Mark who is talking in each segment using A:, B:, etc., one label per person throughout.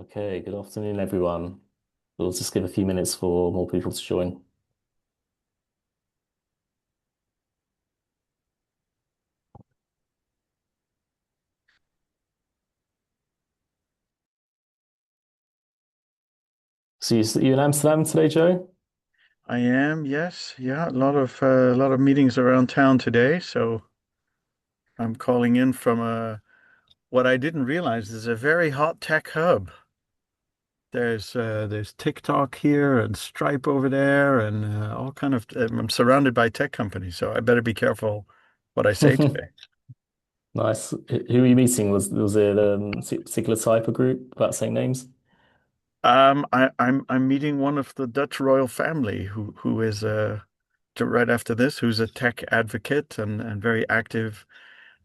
A: Okay, good afternoon, everyone. We'll just give a few minutes for more people to join. So you in Amsterdam today, Joe?
B: I am, yes. Yeah, a lot of meetings around town today, so I'm calling in from what I didn't realize is a very hot tech hub. There's TikTok here and Stripe over there and all kind of I'm surrounded by tech companies, so I better be careful what I say today.
A: Nice. Who were you meeting? Was it a particular type of group about saying names?
B: I'm meeting one of the Dutch royal family who is right after this, who's a tech advocate and very active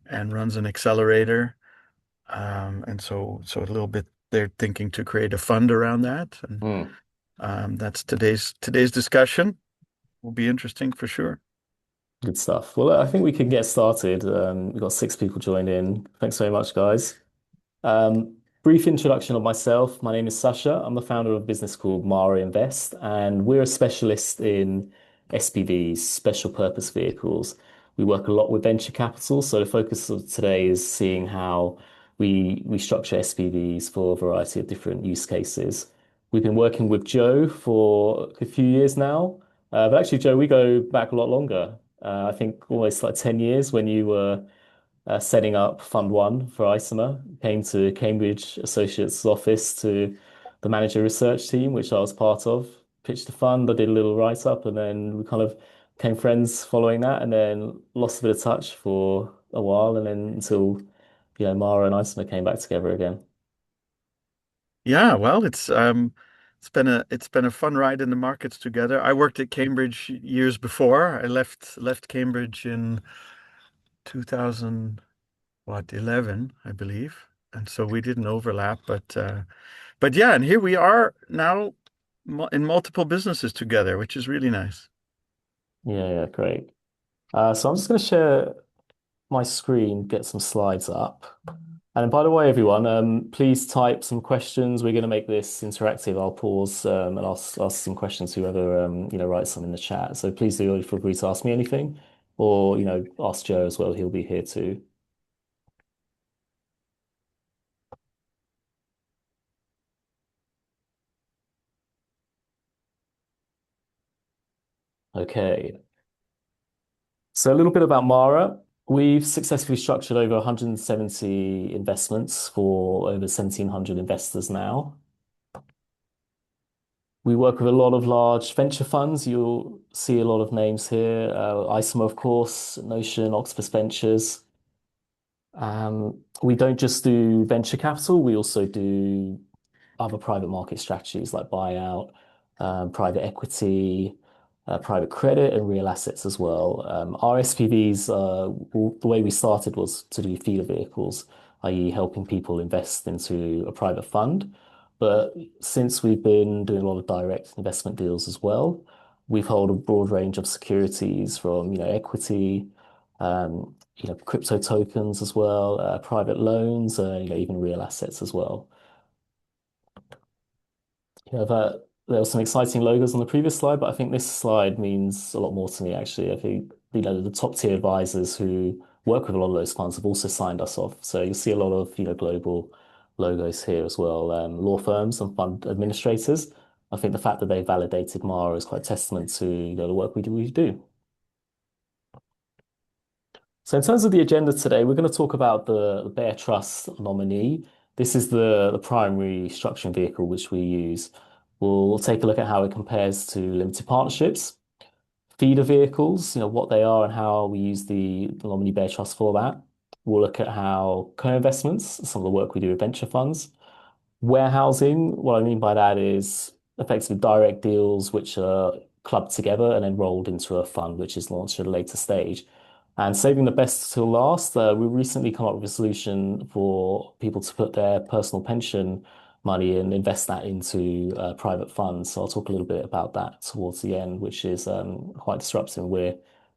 B: and runs an accelerator. And so a little bit they're thinking to create a fund around that. And
A: Hmm,
B: that's today's discussion. Will be interesting for sure.
A: good stuff. Well, I think we can get started. We've got six people joined in. Thanks very much, guys. Brief introduction of myself. My name is Sasha. I'm the founder of a business called Mara Invest, and we're a specialist in SPVs, special purpose vehicles. We work a lot with venture capital, so the focus of today is seeing how we structure SPVs for a variety of different use cases. We've been working with Joe for a few years now, but actually, Joe, we go back a lot longer. I think almost like 10 years when you were setting up Fund One for Isomer. Came to Cambridge Associates office to the manager research team, which I was part of. Pitched the fund. I did a little write up, and then we kind of became friends following that, and then lost a bit of touch for a while, and then until Mara and Isomer came back together again.
B: Yeah, well, it's been a fun ride in the markets together. I worked at Cambridge years before. I left Cambridge in 2000, what, 11, I believe. And so we didn't overlap, but yeah, and here we are now in multiple businesses together, which is really nice.
A: Yeah, yeah, great. So I'm just going to share my screen, get some slides up. And by the way, everyone, please type some questions. We're going to make this interactive. I'll pause and ask some questions whoever writes them in the chat. So please do feel free to ask me anything, or ask Joe as well. He'll be here too. Okay. So a little bit about Mara. We've successfully structured over 170 investments for over 1,700 investors now. We work with a lot of large venture funds. You'll see a lot of names here. Isomer, of course, Notion, Octopus Ventures. We don't just do venture capital, we also do other private market strategies like buyout, private equity, private credit, and real assets as well. Our SPVs, the way we started was to do feeder vehicles, i.e., helping people invest into a private fund. But since we've been doing a lot of direct investment deals as well, we've held a broad range of securities from, equity, crypto tokens as well, private loans, even real assets as well. There were some exciting logos on the previous slide, but I think this slide means a lot more to me, actually. I think, the top tier advisors who work with a lot of those funds have also signed us off. So you'll see a lot of, global logos here as well. Law firms and fund administrators. I think the fact that they validated Mara is quite testament to, the work we do. So in terms of the agenda today, we're going to talk about the Bear Trust nominee. This is the primary structuring vehicle which we use. We'll take a look at how it compares to limited partnerships, feeder vehicles, what they are and how we use the nominee Bear Trust for that. We'll look at how co-investments, some of the work we do with venture funds, warehousing. What I mean by that is effectively direct deals which are clubbed together and then rolled into a fund which is launched at a later stage. And saving the best till last, we recently come up with a solution for people to put their personal pension money and invest that into private funds. So I'll talk a little bit about that towards the end, which is quite disruptive. We're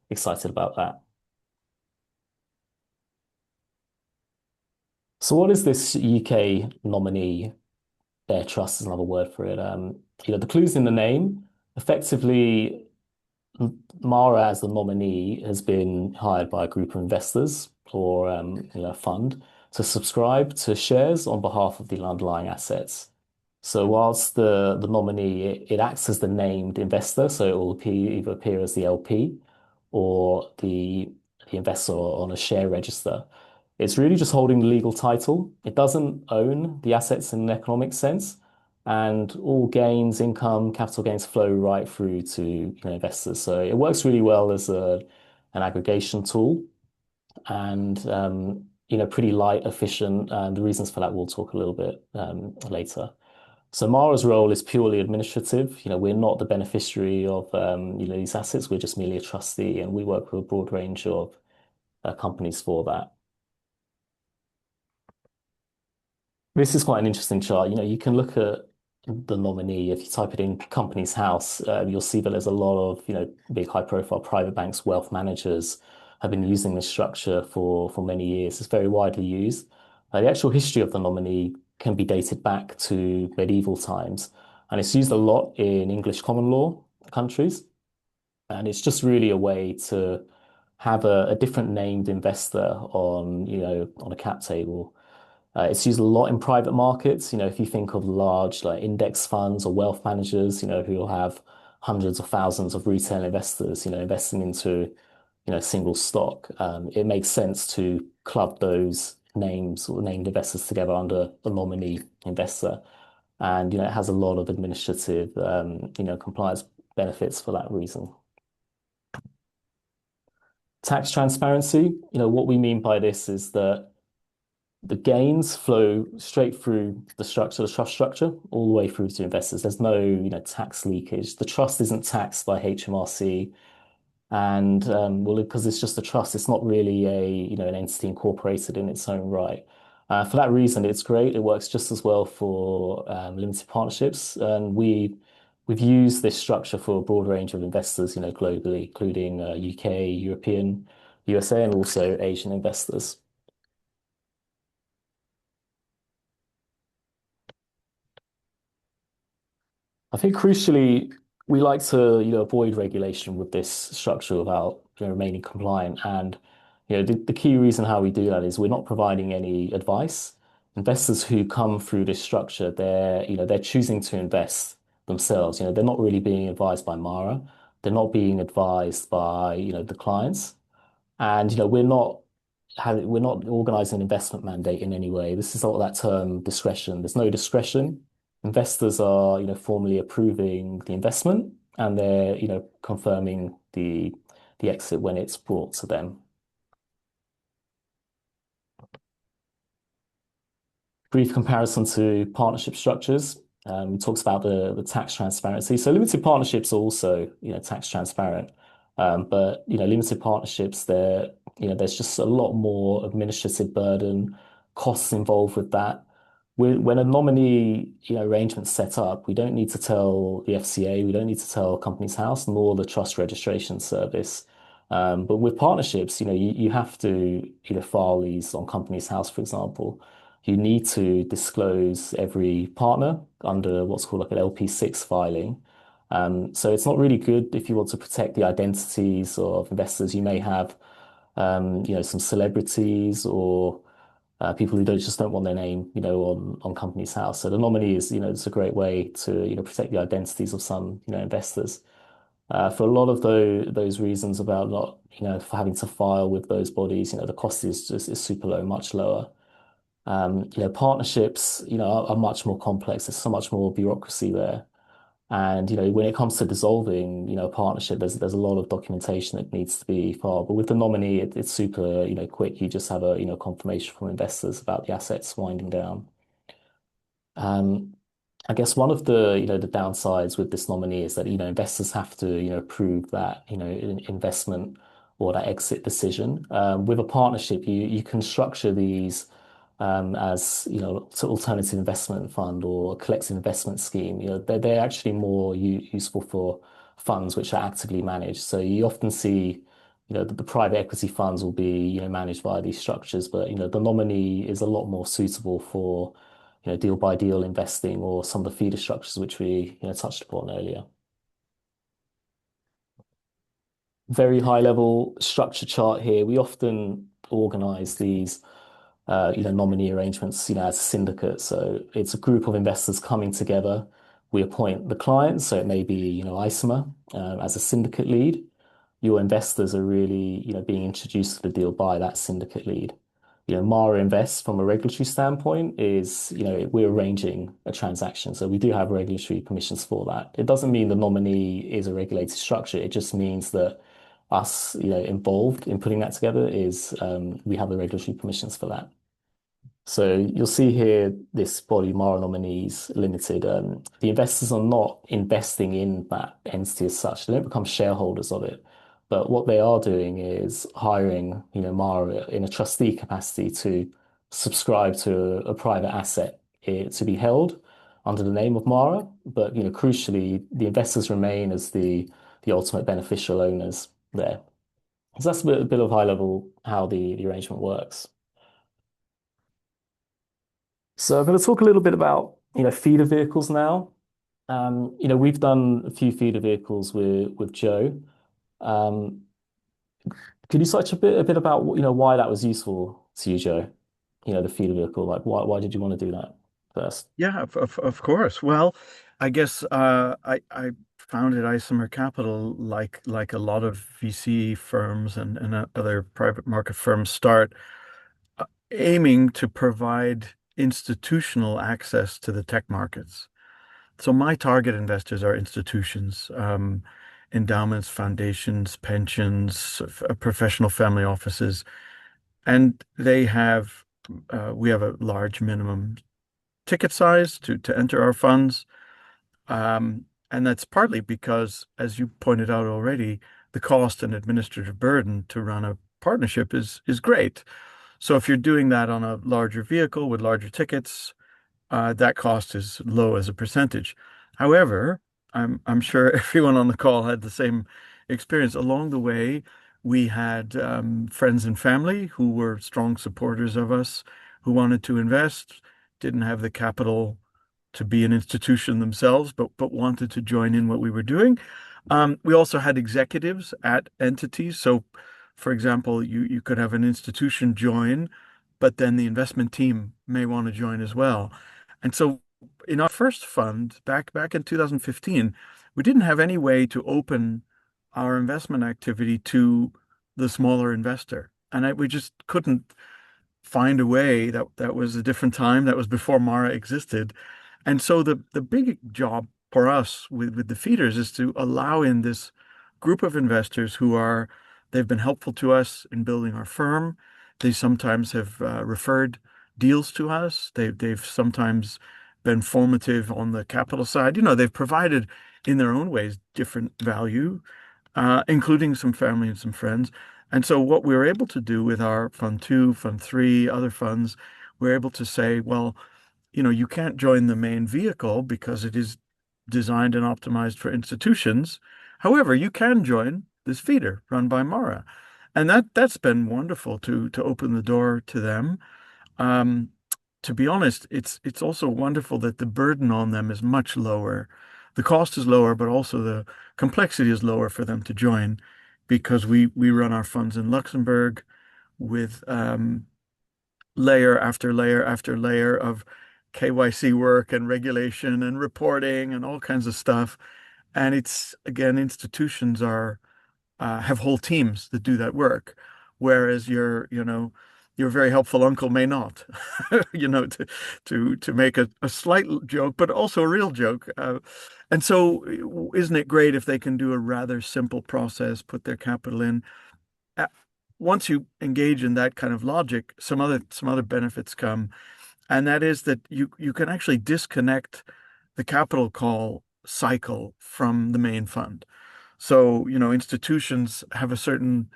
A: excited about that. So what is this UK nominee bare trust is another word for it. The clues in the name. Effectively, Mara, as the nominee, has been hired by a group of investors or a fund to subscribe to shares on behalf of the underlying assets. So whilst the nominee, it acts as the named investor, so it will either appear as the LP or the investor on a share register. It's really just holding the legal title. It doesn't own the assets in an economic sense, and all gains, income, capital gains flow right through to investors. So it works really well as an aggregation tool and pretty light, efficient. And the reasons for that we'll talk a little bit later. So Mara's role is purely administrative. We're not the beneficiary of these assets. We're just merely a trustee, and we work with a broad range of companies for that. This is quite an interesting chart. You can look at the nominee. If you type it in company's house, you'll see that there's a lot of, big high profile private banks, wealth managers have been using this structure for many years. It's very widely used. The actual history of the nominee can be dated back to medieval times, and it's used a lot in English common law countries. And it's just really a way to have a different named investor on a cap table. It's used a lot in private markets. If you think of large like index funds or wealth managers, who will have hundreds of thousands of retail investors, investing into, single stock, it makes sense to club those names or named investors together under a nominee investor. And, it has a lot of administrative, compliance benefits for that reason. Tax transparency, what we mean by this is that the gains flow straight through the structure, the trust structure, all the way through to investors. There's no, tax leakage. The trust isn't taxed by HMRC, and well, because it's just a trust, it's not really an entity incorporated in its own right. For that reason, it's great. It works just as well for limited partnerships, and we've used this structure for a broad range of investors, globally, including UK, European, USA, and also Asian investors. I think crucially, we like to, avoid regulation with this structure without, remaining compliant. And, the key reason how we do that is we're not providing any advice. Investors who come through this structure, they're choosing to invest themselves. They're not really being advised by Mara. They're not being advised by, the clients. And, we're not organizing an investment mandate in any way. This is not that term discretion. There's no discretion. Investors are, formally approving the investment and they're, confirming the exit when it's brought to them. Brief comparison to partnership structures. Talks about the tax transparency. So limited partnerships are also, tax transparent. But limited partnerships, there's just a lot more administrative burden, costs involved with that. When a nominee, arrangement's set up, we don't need to tell the FCA, we don't need to tell Companies House, nor the Trust Registration Service. But with partnerships, you have to, file these on Companies House, for example. You need to disclose every partner under what's called like an LP6 filing. So it's not really good if you want to protect the identities of investors. You may have, some celebrities or people who just don't want their name, on Companies House. So the nominee is, it's a great way to, protect the identities of some, investors. For a lot of those reasons about not, for having to file with those bodies, the cost is super low, much lower. Partnerships, are much more complex. There's so much more bureaucracy there. And, when it comes to dissolving, a partnership, there's a lot of documentation that needs to be filed. But with the nominee, it's super, quick. You just have a, confirmation from investors about the assets winding down. Um, I guess one of the, the downsides with this nominee is that, investors have to, prove that, investment or that exit decision. With a partnership, you can structure these as, alternative investment fund or collective investment scheme. They're actually more useful for funds which are actively managed. So you often see, the private equity funds will be, managed by these structures, but, the nominee is a lot more suitable for deal by deal investing or some of the feeder structures which we, touched upon earlier. Very high level structure chart here. We often organize these nominee arrangements, as a syndicate. So it's a group of investors coming together. We appoint the clients, so it may be, Isomer, as a syndicate lead. Your investors are really, being introduced to the deal by that syndicate lead. Mara Invest from a regulatory standpoint is, we're arranging a transaction. So we do have regulatory permissions for that. It doesn't mean the nominee is a regulated structure. It just means that us, involved in putting that together is, we have the regulatory permissions for that. So you'll see here this body, Mara Nominees Limited. The investors are not investing in that entity as such. They don't become shareholders of it. But what they are doing is hiring, Mara in a trustee capacity to subscribe to a private asset to be held under the name of Mara. But crucially, the investors remain as the ultimate beneficial owners there. So that's a bit of high level how the arrangement works. So I'm going to talk a little bit about, feeder vehicles now. We've done a few feeder vehicles with Joe. Um, could you touch a bit about, why that was useful to you, Joe? The feeder vehicle, like why did you want to do that first?
B: Yeah, of course. Well, I guess I founded Isomer Capital like a lot of VC firms and other private market firms start aiming to provide institutional access to the tech markets. So my target investors are institutions, endowments, foundations, pensions, professional family offices, and we have a large minimum ticket size to enter our funds. And that's partly because, as you pointed out already, the cost and administrative burden to run a partnership is great. So if you're doing that on a larger vehicle with larger tickets, that cost is low as a percentage. However, I'm sure everyone on the call had the same experience. Along the way, we had friends and family who were strong supporters of us, who wanted to invest, didn't have the capital to be an institution themselves, but wanted to join in what we were doing. We also had executives at entities. So, for example, you could have an institution join, but then the investment team may want to join as well. And so in our first fund back in 2015, we didn't have any way to open our investment activity to the smaller investor. And we just couldn't find a way. That was a different time. That was before Mara existed. And so the big job for us with the feeders is to allow in this group of investors they've been helpful to us in building our firm. They sometimes have referred deals to us. They've sometimes been formative on the capital side. They've provided in their own ways different value, including some family and some friends. And so what we were able to do with our fund two, fund three, other funds, we're able to say, well, you can't join the main vehicle because it is designed and optimized for institutions. However, you can join this feeder run by Mara. And that's been wonderful to open the door to them. Um, to be honest, it's also wonderful that the burden on them is much lower. The cost is lower, but also the complexity is lower for them to join because we run our funds in Luxembourg with layer after layer after layer of KYC work and regulation and reporting and all kinds of stuff. And it's again, institutions have whole teams that do that work, whereas your very helpful uncle may not, to make a slight joke, but also a real joke. And so, isn't it great if they can do a rather simple process, put their capital in? Uh, Once you engage in that kind of logic, some other benefits come, and that is that you can actually disconnect the capital call cycle from the main fund. So, institutions have a certain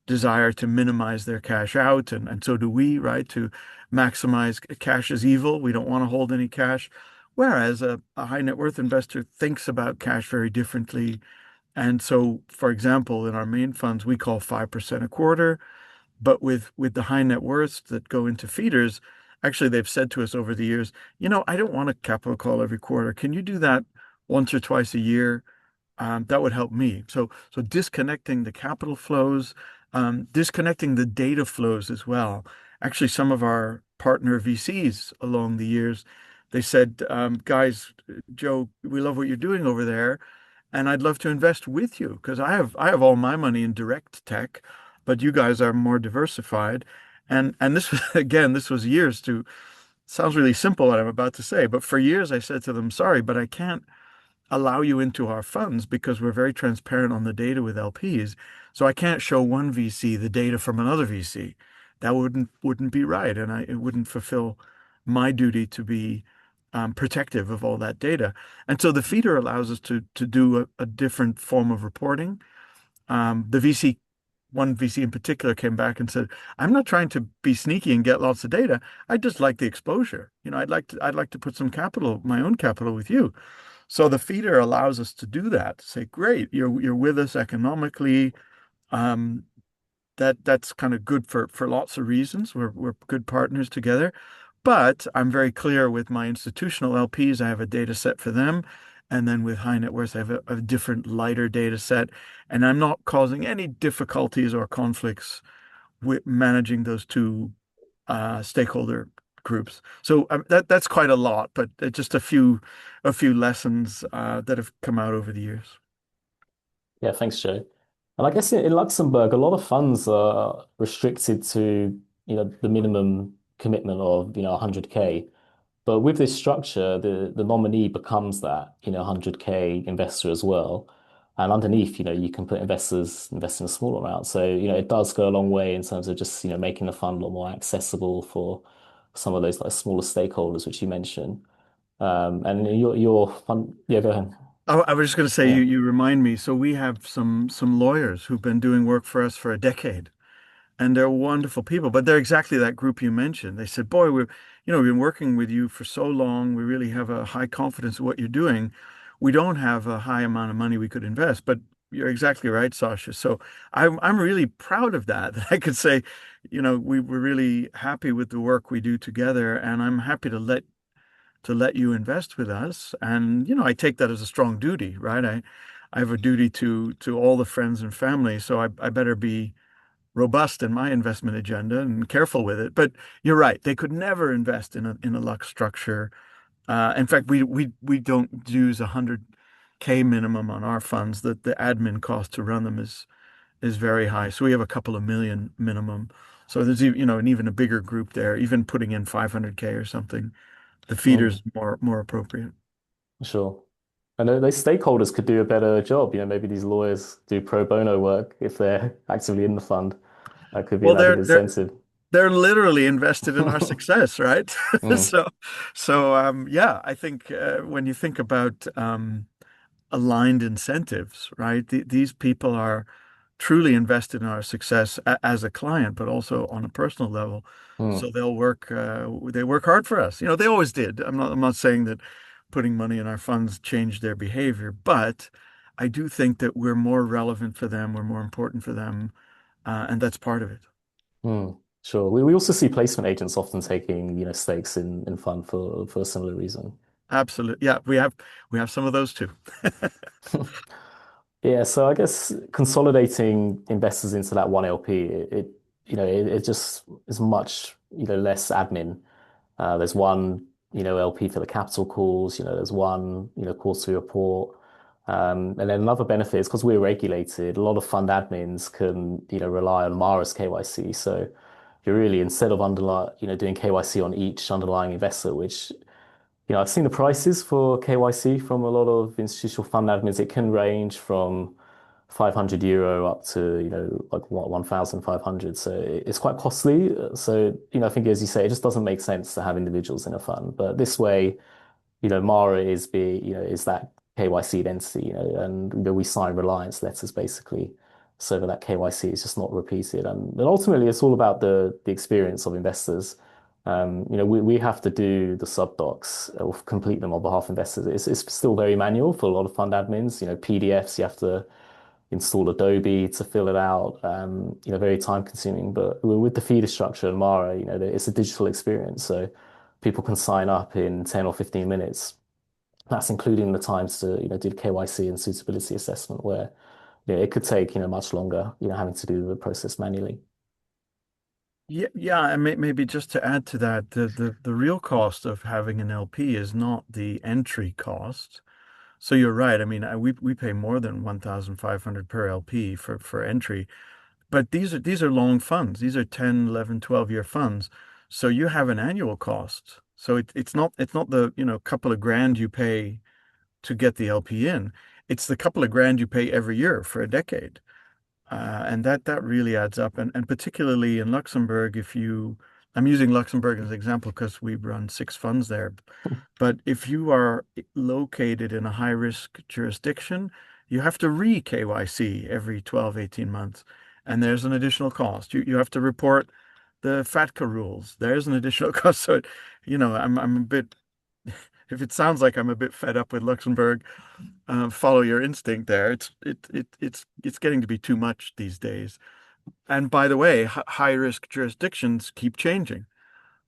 B: desire to minimize their cash out, and so do we, right? To maximize cash is evil. We don't want to hold any cash. Whereas a high net worth investor thinks about cash very differently. And so, for example, in our main funds, we call 5% a quarter, but with the high net worths that go into feeders, actually they've said to us over the years, I don't want a capital call every quarter. Can you do that once or twice a year? That would help me. So disconnecting the capital flows, disconnecting the data flows as well. Actually, some of our partner VCs along the years, they said, guys, Joe, we love what you're doing over there, and I'd love to invest with you because I have all my money in direct tech, but you guys are more diversified. And this was again, this was years to sounds really simple what I'm about to say, but for years I said to them, sorry, but I can't allow you into our funds because we're very transparent on the data with LPs. So I can't show one VC the data from another VC. That wouldn't be right, and it wouldn't fulfill my duty to be protective of all that data. And so the feeder allows us to do a different form of reporting. The VC, one VC in particular, came back and said, "I'm not trying to be sneaky and get lots of data. I just like the exposure. I'd like to put some capital, my own capital, with you." So the feeder allows us to do that. To say, great, you're with us economically. Um, that's kind of good for lots of reasons. We're good partners together. But I'm very clear with my institutional LPs, I have a data set for them. And then with high net worth, I have a different lighter data set. And I'm not causing any difficulties or conflicts with managing those two stakeholder groups. So that's quite a lot, but just a few lessons that have come out over the years.
A: Yeah, thanks, Joe. And I guess in Luxembourg, a lot of funds are restricted to, the minimum commitment of, 100K. But with this structure, the nominee becomes that, 100K investor as well. And underneath, you can put investors invest in a small amount. So, it does go a long way in terms of just, making the fund a lot more accessible for some of those like smaller stakeholders, which you mentioned. And your fund, yeah, go ahead.
B: I was just going to say,
A: Yeah.
B: you remind me. So we have some lawyers who've been doing work for us for a decade. And they're wonderful people, but they're exactly that group you mentioned. They said, "Boy, we've been working with you for so long. We really have a high confidence in what you're doing. We don't have a high amount of money we could invest." But you're exactly right, Sasha. So I'm really proud of that. That I could say, we're really happy with the work we do together, and I'm happy to let you invest with us. And I take that as a strong duty, right? I have a duty to all the friends and family, so I better be robust in my investment agenda and careful with it. But you're right; they could never invest in a Lux structure. In fact, we don't use 100K minimum on our funds. That the admin cost to run them is very high. So we have a couple of million minimum. So there's an even a bigger group there. Even putting in 500K or something, the
A: Mm,
B: feeder's more appropriate.
A: sure. I know those stakeholders could do a better job. Maybe these lawyers do pro bono work if they're actively in the fund. That could be
B: Well,
A: an added
B: they're
A: incentive.
B: they're literally invested in our success, right?
A: Mm,
B: So yeah, I think when you think about aligned incentives, right? These people are truly invested in our success as a client, but also on a personal level. So
A: mm,
B: they work hard for us. They always did. I'm not saying that putting money in our funds changed their behavior, but I do think that we're more relevant for them, we're more important for them, and that's part of it.
A: sure. We also see placement agents often taking, stakes in fund for a similar reason.
B: Absolutely. Yeah, we have some of those too.
A: Yeah, so I guess consolidating investors into that one LP, it just is much, less admin. There's one, LP for the capital calls, there's one, quarterly report. And then another benefit is because we're regulated, a lot of fund admins can, rely on Mara's KYC. So you're really, instead of doing KYC on each underlying investor, which, I've seen the prices for KYC from a lot of institutional fund admins. It can range from €500 up to, like what, 1,500. So it's quite costly. So, I think as you say, it just doesn't make sense to have individuals in a fund. But this way, Mara is that KYC entity, and we sign reliance letters basically so that KYC is just not repeated. And ultimately it's all about the experience of investors. We have to do the sub docs or complete them on behalf of investors. It's still very manual for a lot of fund admins, PDFs you have to install Adobe to fill it out. Very time consuming. But with the feeder structure in Mara, it's a digital experience. So people can sign up in 10 or 15 minutes. That's including the times to, do the KYC and suitability assessment where, it could take, much longer, having to do the process manually.
B: Yeah, yeah, and maybe just to add to that, the real cost of having an LP is not the entry cost. So you're right. I mean, we pay more than 1,500 per LP for entry, but these are long funds. These are 10, 11, 12 year funds. So you have an annual cost. So it's not the, couple of grand you pay to get the LP in. It's the couple of grand you pay every year for a decade. And that really adds up. And particularly in Luxembourg, I'm using Luxembourg as an example because we run 6 funds there. But if you are located in a high risk jurisdiction, you have to re-KYC every 12, 18 months. And there's an additional cost. You have to report the FATCA rules. There's an additional cost. So, I'm a bit, if it sounds like I'm a bit fed up with Luxembourg, follow your instinct there. It's getting to be too much these days. And by the way, high risk jurisdictions keep changing.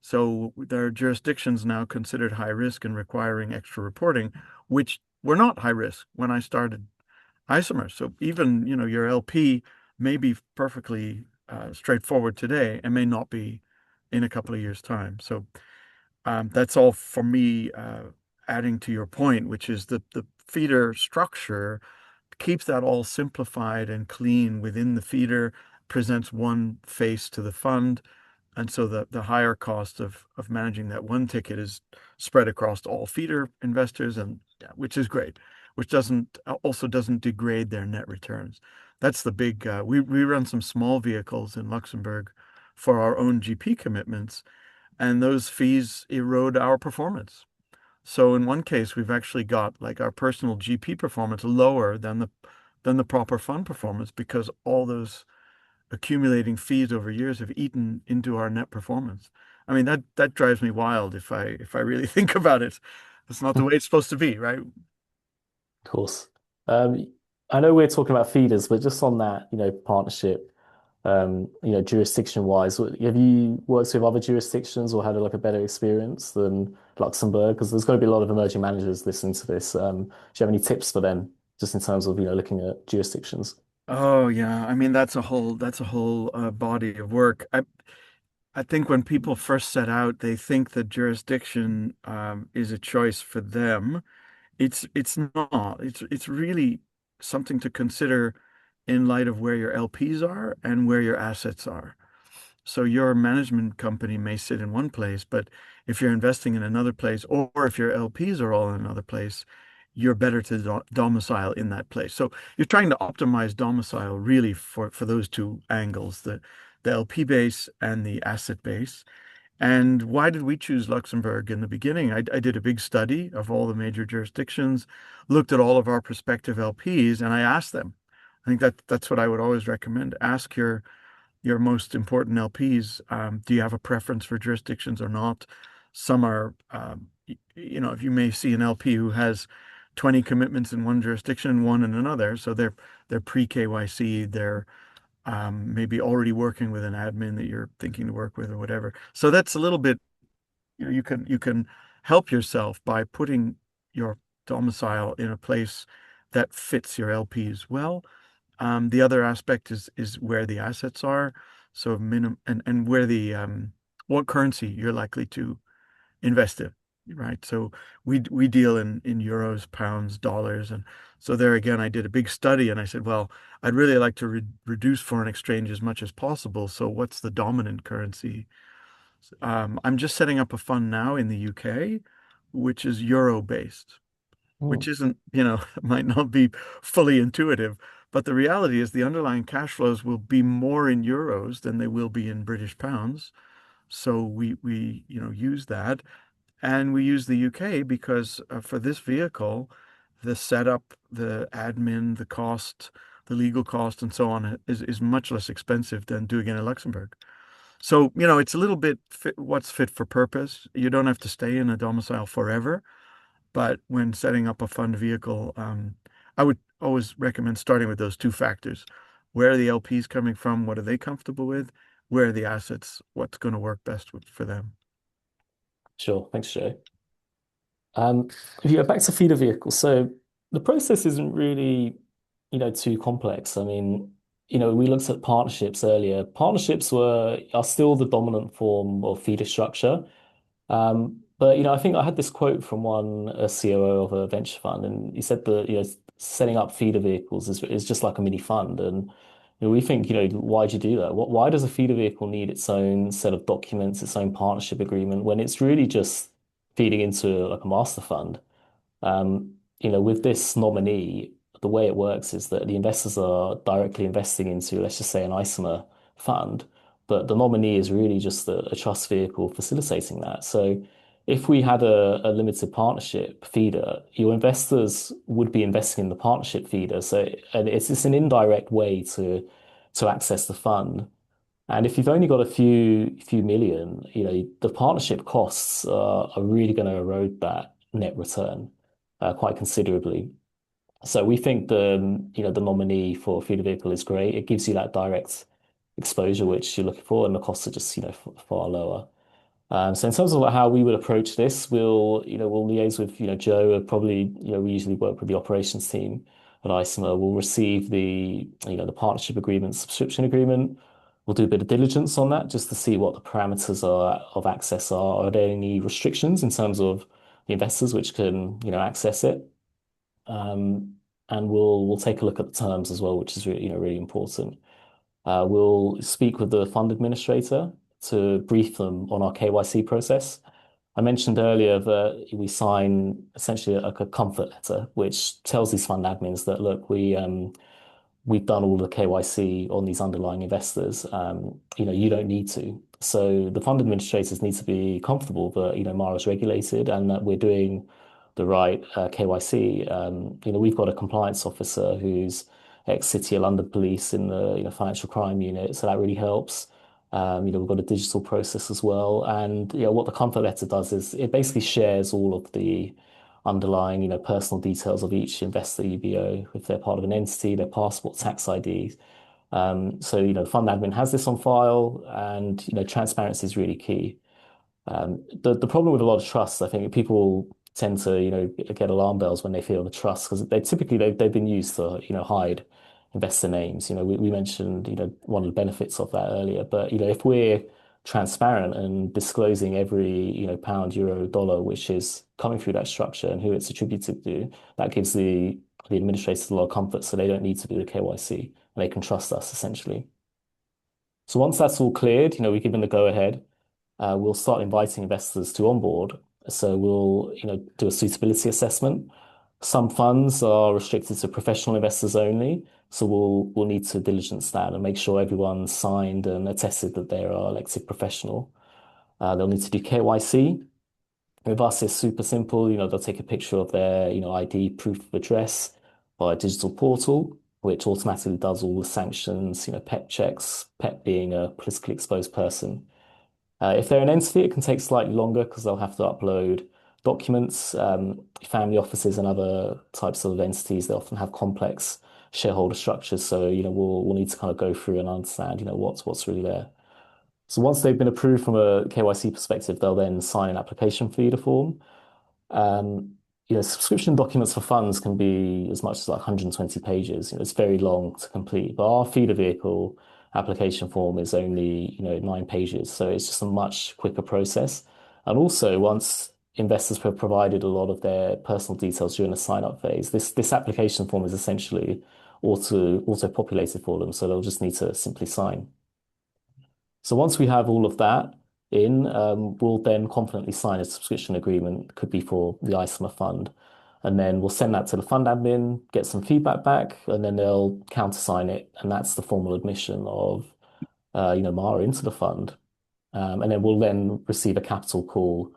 B: So there are jurisdictions now considered high risk and requiring extra reporting, which were not high risk when I started Isomer. So even, your LP may be perfectly straightforward today and may not be in a couple of years' time. So that's all for me, adding to your point, which is the feeder structure keeps that all simplified and clean within the feeder, presents one face to the fund. And so the higher cost of managing that one ticket is spread across all feeder investors, and yeah, which is great, which doesn't also doesn't degrade their net returns. That's the big, we run some small vehicles in Luxembourg for our own GP commitments, and those fees erode our performance. So in one case, we've actually got like our personal GP performance lower than the proper fund performance because all those accumulating fees over years have eaten into our net performance. I mean, that drives me wild if I really think about it. That's not the way it's supposed to be, right?
A: Of course. Um, I know we're talking about feeders, but just on that, partnership, jurisdiction wise, have you worked with other jurisdictions or had like a better experience than Luxembourg? Because there's going to be a lot of emerging managers listening to this. Do you have any tips for them just in terms of, looking at jurisdictions?
B: Oh yeah, I mean that's a whole body of work. I think when people first set out, they think that jurisdiction is a choice for them. It's not. It's really something to consider in light of where your LPs are and where your assets are. So your management company may sit in one place, but if you're investing in another place, or if your LPs are all in another place, you're better to domicile in that place. So you're trying to optimize domicile really for those two angles, the LP base and the asset base. And why did we choose Luxembourg in the beginning? I did a big study of all the major jurisdictions, looked at all of our prospective LPs, and I asked them. I think that's what I would always recommend. Ask your most important LPs, do you have a preference for jurisdictions or not? Some are, if you may see an LP who has 20 commitments in one jurisdiction and one in another, so they're pre-KYC, they're maybe already working with an admin that you're thinking to work with or whatever. So that's a little bit, you can help yourself by putting your domicile in a place that fits your LPs well. The other aspect is where the assets are, so minimum and where the what currency you're likely to invest in, right? So we deal in euros, pounds, dollars, and so there again, I did a big study and I said, well, I'd really like to reduce foreign exchange as much as possible. So what's the dominant currency? I'm just setting up a fund now in the UK, which is euro based, which
A: Hmm.
B: isn't, might not be fully intuitive, but the reality is the underlying cash flows will be more in euros than they will be in British pounds. So we use that, and we use the UK because for this vehicle, the setup, the admin, the cost, the legal cost, and so on is much less expensive than doing it in Luxembourg. So, it's a little bit what's fit for purpose. You don't have to stay in a domicile forever. But when setting up a fund vehicle, I would always recommend starting with those two factors. Where are the LPs coming from? What are they comfortable with? Where are the assets? What's going to work best for them?
A: Sure. Thanks, Joe. If you go back to feeder vehicles, so the process isn't really, too complex. I mean, we looked at partnerships earlier. Partnerships are still the dominant form of feeder structure. But I think I had this quote from a COO of a venture fund, and he said that setting up feeder vehicles is just like a mini fund. And we think, why do you do that? Why does a feeder vehicle need its own set of documents, its own partnership agreement, when it's really just feeding into like a master fund? With this nominee, the way it works is that the investors are directly investing into, let's just say, an Isomer fund, but the nominee is really just a trust vehicle facilitating that. So if we had a limited partnership feeder, your investors would be investing in the partnership feeder. So and it's an indirect way to access the fund. And if you've only got a few million, the partnership costs are really going to erode that net return quite considerably. So we think the nominee for feeder vehicle is great. It gives you that direct exposure which you're looking for, and the costs are just far lower. So in terms of how we would approach this, we'll liaise with Joe. Probably we usually work with the operations team at Isomer. We'll receive the partnership agreement, subscription agreement. We'll do a bit of diligence on that just to see what the parameters of access are. Are there any restrictions in terms of the investors which can access it? And we'll take a look at the terms as well, which is really important. We'll speak with the fund administrator to brief them on our KYC process. I mentioned earlier that we sign essentially like a comfort letter, which tells these fund admins that, look, we've done all the KYC on these underlying investors. You don't need to. So the fund administrators need to be comfortable that, Mara is regulated and that we're doing the right KYC. We've got a compliance officer who's ex-City of London Police in the, financial crime unit. So that really helps. We've got a digital process as well. And, what the comfort letter does is it basically shares all of the underlying, personal details of each investor UBO, if they're part of an entity, their passport, tax ID. So, the fund admin has this on file, and, transparency is really key. The problem with a lot of trusts, I think people tend to, get alarm bells when they feel the trust because they've been used to, hide investor names. We mentioned, one of the benefits of that earlier. But, if we're transparent and disclosing every, pound, euro, dollar, which is coming through that structure and who it's attributed to, that gives the administrators a lot of comfort so they don't need to do the KYC and they can trust us essentially. So once that's all cleared, we give them the go ahead. We'll start inviting investors to onboard. So we'll, do a suitability assessment. Some funds are restricted to professional investors only. So we'll need to diligence that and make sure everyone's signed and attested that they are elected professional. They'll need to do KYC. With us, it's super simple. They'll take a picture of their, ID, proof of address by a digital portal, which automatically does all the sanctions, PEP checks, PEP being a politically exposed person. If they're an entity, it can take slightly longer because they'll have to upload documents. Family offices and other types of entities, they often have complex shareholder structures. So, we'll need to kind of go through and understand, what's really there. So once they've been approved from a KYC perspective, they'll then sign an application feeder form. Um, Subscription documents for funds can be as much as like 120 pages. It's very long to complete. But our feeder vehicle application form is only, 9 pages. So it's just a much quicker process. And also, once investors have provided a lot of their personal details during the sign-up phase, this application form is essentially auto-populated for them. So they'll just need to simply sign. So once we have all of that in, we'll then confidently sign a subscription agreement, could be for the Isomer fund. And then we'll send that to the fund admin, get some feedback back, and then they'll countersign it. And that's the formal admission of, Mara into the fund. And then we'll then receive a capital call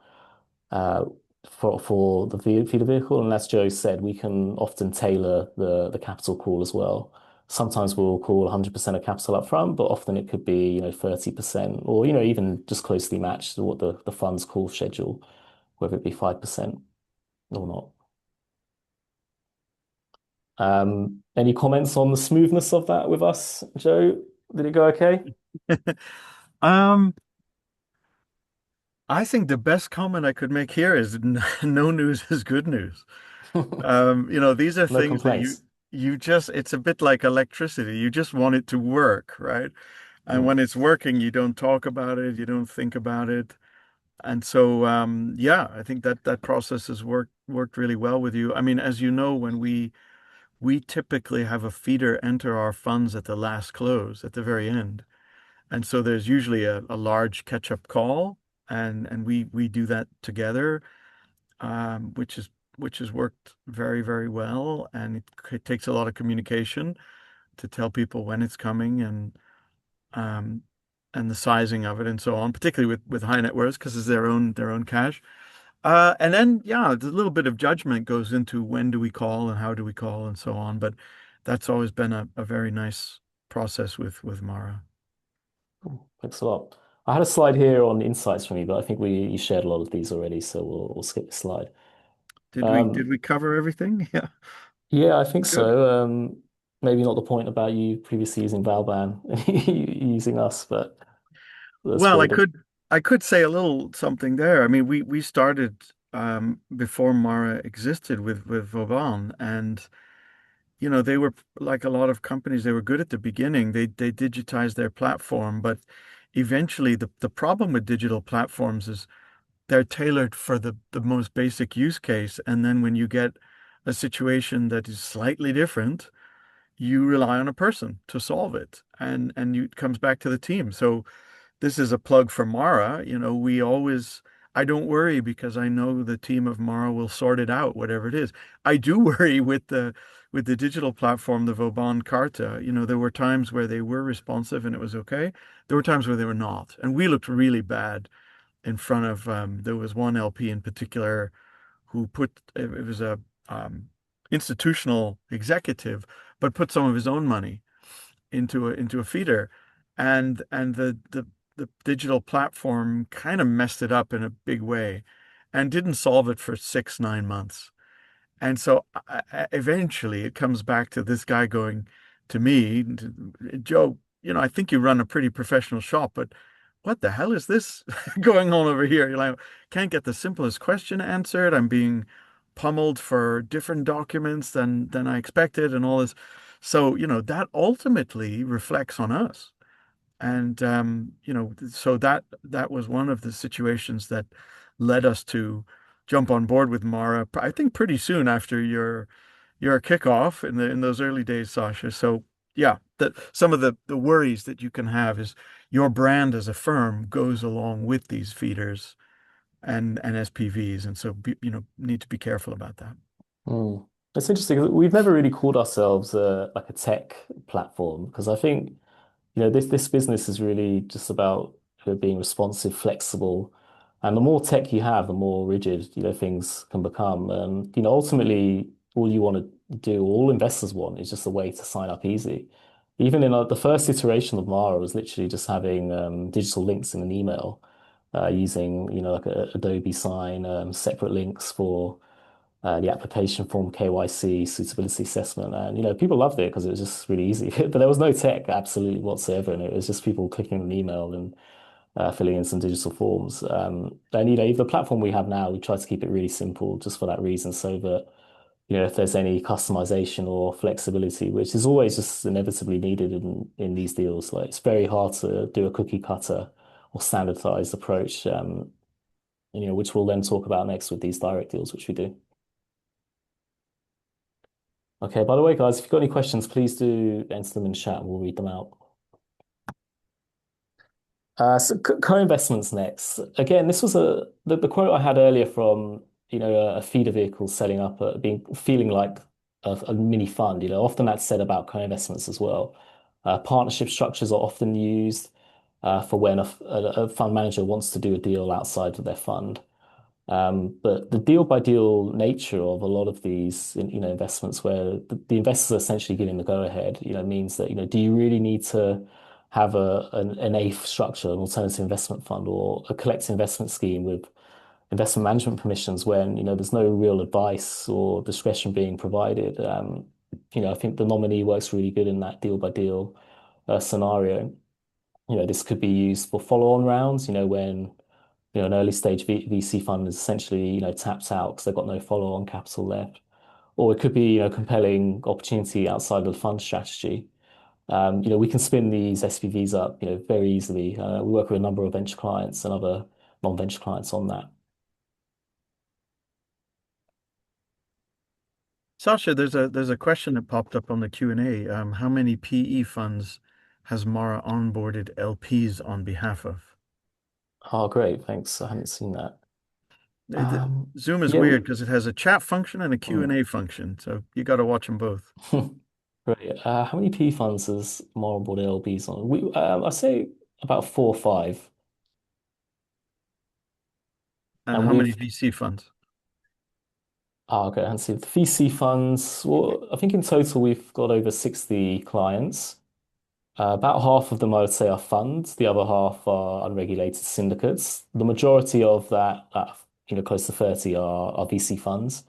A: uh, for the feeder vehicle. And as Joe said, we can often tailor the capital call as well. Sometimes we'll call 100% of capital up front, but often it could be, 30% or, even just closely matched to what the fund's call schedule, whether it be 5% or not. Any comments on the smoothness of that with us, Joe? Did it go okay?
B: Um, I think the best comment I could make here is no news is good news. These are
A: No
B: things that you
A: complaints.
B: you just it's a bit like electricity. You just want it to work, right? And
A: Mm.
B: when it's working, you don't talk about it, you don't think about it. And so yeah, I think that that process has worked really well with you. I mean, as you know, when we typically have a feeder enter our funds at the last close, at the very end. And so there's usually a large catch-up call, and we do that together, which has worked very, very well. And it takes a lot of communication to tell people when it's coming um, and the sizing of it and so on, particularly with high net worths because it's their own cash. And then yeah, the little bit of judgment goes into when do we call and how do we call and so on. But that's always been a very nice process with Mara.
A: Cool. Thanks a lot. I had a slide here on insights from you, but I think we you shared a lot of these already, so we'll skip the slide.
B: Did
A: Um,
B: we cover everything? Yeah,
A: yeah, I think
B: good.
A: so. Maybe not the point about you previously using Valban using us, but that's
B: Well,
A: broaden.
B: I could say a little something there. I mean, we started before Mara existed with Vauban, and they were like a lot of companies. They were good at the beginning. They digitized their platform, but eventually the problem with digital platforms is they're tailored for the most basic use case, and then when you get a situation that is slightly different, you rely on a person to solve it, and it comes back to the team. So this is a plug for Mara. I don't worry because I know the team of Mara will sort it out, whatever it is. I do worry with the digital platform, the Vauban Carta. There were times where they were responsive and it was okay. There were times where they were not, and we looked really bad in front of. There was one LP in particular who it was a um, institutional executive, but put some of his own money into a feeder, and the digital platform kind of messed it up in a big way, and didn't solve it for 6, 9 months. And so eventually it comes back to this guy going to me, Joe, I think you run a pretty professional shop, but what the hell is this going on over here? You're like, can't get the simplest question answered. I'm being pummeled for different documents than I expected and all this. So, that ultimately reflects on us. And so that was one of the situations that led us to jump on board with Mara, I think pretty soon after your kickoff in those early days, Sasha. So yeah, that some of the worries that you can have is your brand as a firm goes along with these feeders and SPVs, and so need to be careful about that.
A: Mm. It's interesting. We've never really called ourselves like a tech platform because I think this business is really just about being responsive, flexible, and the more tech you have, the more rigid things can become. And ultimately, all you want to do, all investors want, is just a way to sign up easy. Even in the first iteration of Mara was literally just having digital links in an email, using like a Adobe Sign, separate links for the application form, KYC, suitability assessment. And, people loved it because it was just really easy. But there was no tech absolutely whatsoever. And it was just people clicking an email and filling in some digital forms. And, the platform we have now, we try to keep it really simple just for that reason, so that, if there's any customization or flexibility, which is always just inevitably needed in these deals, like it's very hard to do a cookie cutter or standardized approach, which we'll then talk about next with these direct deals, which we do. Okay, by the way, guys, if you've got any questions, please do enter them in chat and we'll read them out. So co-investments next. Again, this was the quote I had earlier from, a feeder vehicle setting up, being feeling like a mini fund. Often that's said about co-investments as well. Partnership structures are often used for when a fund manager wants to do a deal outside of their fund. But the deal by deal nature of a lot of these, investments where the investors are essentially giving the go ahead, means that, do you really need to have an AIF structure, an alternative investment fund, or a collective investment scheme with investment management permissions when, there's no real advice or discretion being provided? I think the nominee works really good in that deal by deal scenario. This could be used for follow-on rounds, when, an early stage VC fund is essentially, tapped out because they've got no follow-on capital left. Or it could be, compelling opportunity outside of the fund strategy. We can spin these SPVs up, very easily. We work with a number of venture clients and other non-venture clients on that.
B: Sasha, there's a question that popped up on the Q&A. How many PE funds has Mara onboarded LPs on behalf of?
A: Oh, great. Thanks. I hadn't seen that.
B: It,
A: Um,
B: Zoom is
A: yeah,
B: weird because it has a chat function and a
A: mm.
B: Q&A function, so you got to watch them both.
A: Great. How many P funds has Marlborough LBs on? I'd say about 4 or 5.
B: And
A: And
B: how many
A: with,
B: VC funds?
A: okay, and see the VC funds, well, I think in total we've got over 60 clients. About half of them, I would say, are funds. The other half are unregulated syndicates. The majority of that close to 30 are VC funds.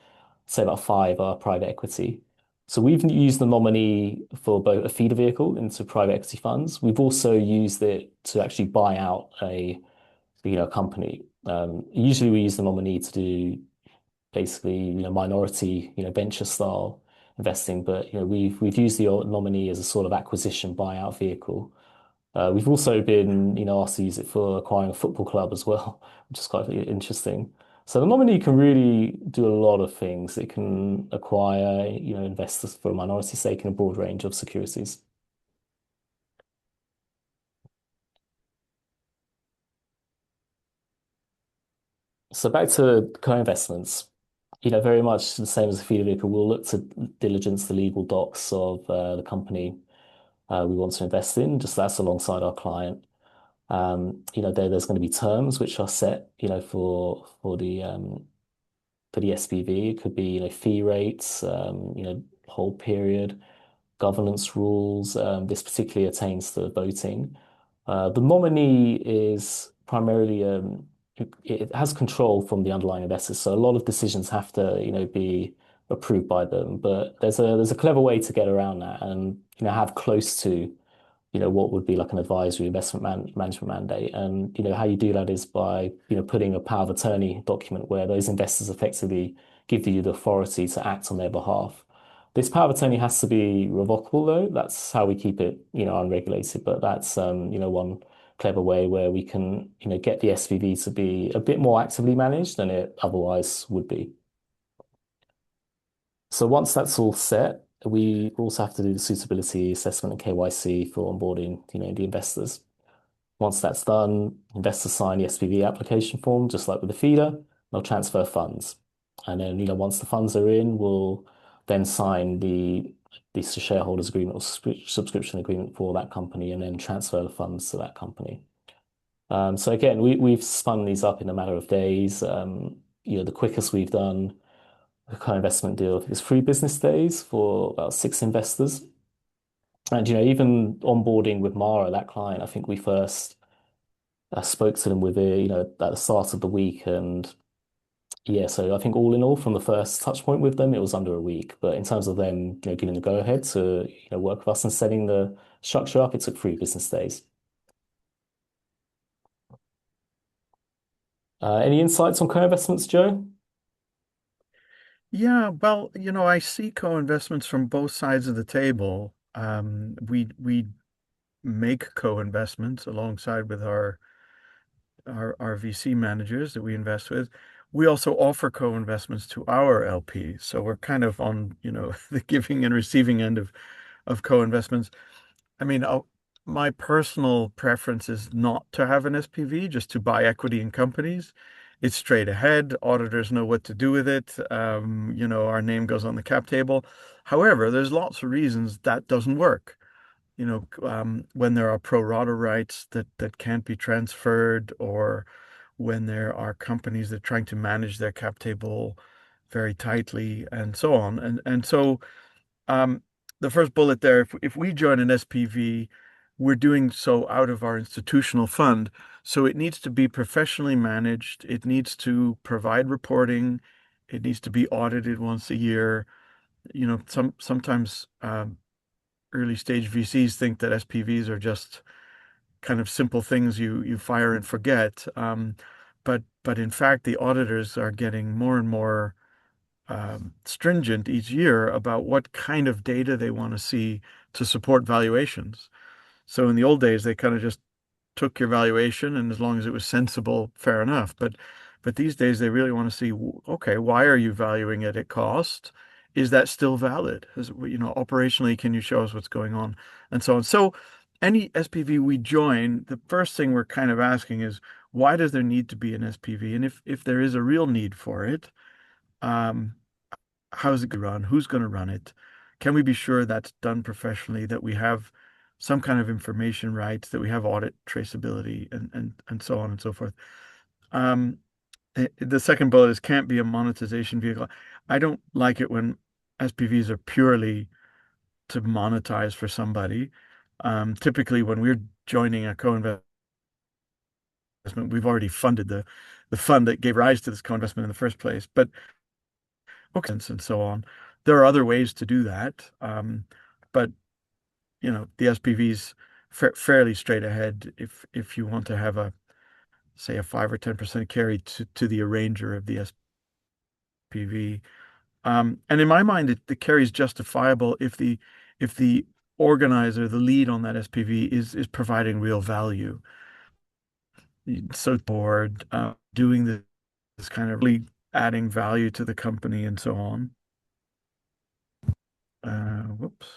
A: Say about 5 are private equity. So we've used the nominee for both a feeder vehicle into private equity funds. We've also used it to actually buy out a company. Usually we use the nominee to do basically, minority, venture style investing, but we've used the nominee as a sort of acquisition buyout vehicle. We've also been, asked to use it for acquiring a football club as well, which is quite interesting. So the nominee can really do a lot of things. It can acquire, investors for a minority stake in a broad range of securities. So back to co-investments, very much the same as a feeder vehicle. We'll look to diligence the legal docs of the company we want to invest in, just that's alongside our client. There's going to be terms which are set, for the SPV. It could be, fee rates, hold period, governance rules. This particularly attains to voting. The nominee is primarily it has control from the underlying investors, so a lot of decisions have to, be approved by them. But there's a clever way to get around that and have close to what would be like an advisory management mandate. And, how you do that is by, putting a power of attorney document where those investors effectively give you the authority to act on their behalf. This power of attorney has to be revocable though. That's how we keep it, unregulated. But that's, one clever way where we can, get the SVV to be a bit more actively managed than it otherwise would be. So once that's all set, we also have to do the suitability assessment and KYC for onboarding, the investors. Once that's done, investors sign the SPV application form, just like with the feeder. They'll transfer funds. And then, once the funds are in, we'll then sign the shareholders agreement or subscription agreement for that company and then transfer the funds to that company. So again, we've spun these up in a matter of days. The quickest we've done a co-investment deal, I think it's 3 business days for about 6 investors. And even onboarding with Mara, that client, I think we first spoke to them at the start of the week, and yeah, so I think all in all, from the first touch point with them, it was under a week. But in terms of them, giving the go ahead to work with us and setting the structure up, it took 3 business days. Any insights on co-investments, Joe?
B: Yeah, well, I see co-investments from both sides of the table. We make co-investments alongside with our VC managers that we invest with. We also offer co-investments to our LPs. So we're kind of on, the giving and receiving end of co-investments. I mean, my personal preference is not to have an SPV, just to buy equity in companies. It's straight ahead. Auditors know what to do with it. Our name goes on the cap table. However, there's lots of reasons that doesn't work. When there are pro rata rights that can't be transferred, or when there are companies that are trying to manage their cap table very tightly, and so on. And so um, the first bullet there, if we join an SPV, we're doing so out of our institutional fund. So it needs to be professionally managed. It needs to provide reporting. It needs to be audited once a year. Sometimes early stage VCs think that SPVs are just kind of simple things you fire and forget. But in fact, the auditors are getting more and more stringent each year about what kind of data they want to see to support valuations. So in the old days, they kind of just took your valuation, and as long as it was sensible, fair enough. But these days, they really want to see, okay, why are you valuing it at cost? Is that still valid? Operationally, can you show us what's going on, and so on. So any SPV we join, the first thing we're kind of asking is, why does there need to be an SPV? And if there is a real need for it, um, how is it going to run? Who's going to run it? Can we be sure that's done professionally, that we have some kind of information rights, that we have audit traceability, and so on and so forth. Um, the second bullet is can't be a monetization vehicle. I don't like it when SPVs are purely to monetize for somebody. Typically, when we're joining a co-investment, we've already funded the fund that gave rise to this co-investment in the first place. But okay, and so on. There are other ways to do that. But the SPV's fairly straight ahead if you want to have say a 5 or 10% carry to the arranger of the SPV. And in my mind, the carry is justifiable if the organizer, the lead on that SPV is providing real value. So board doing this kind of really adding value to the company and so on. Whoops.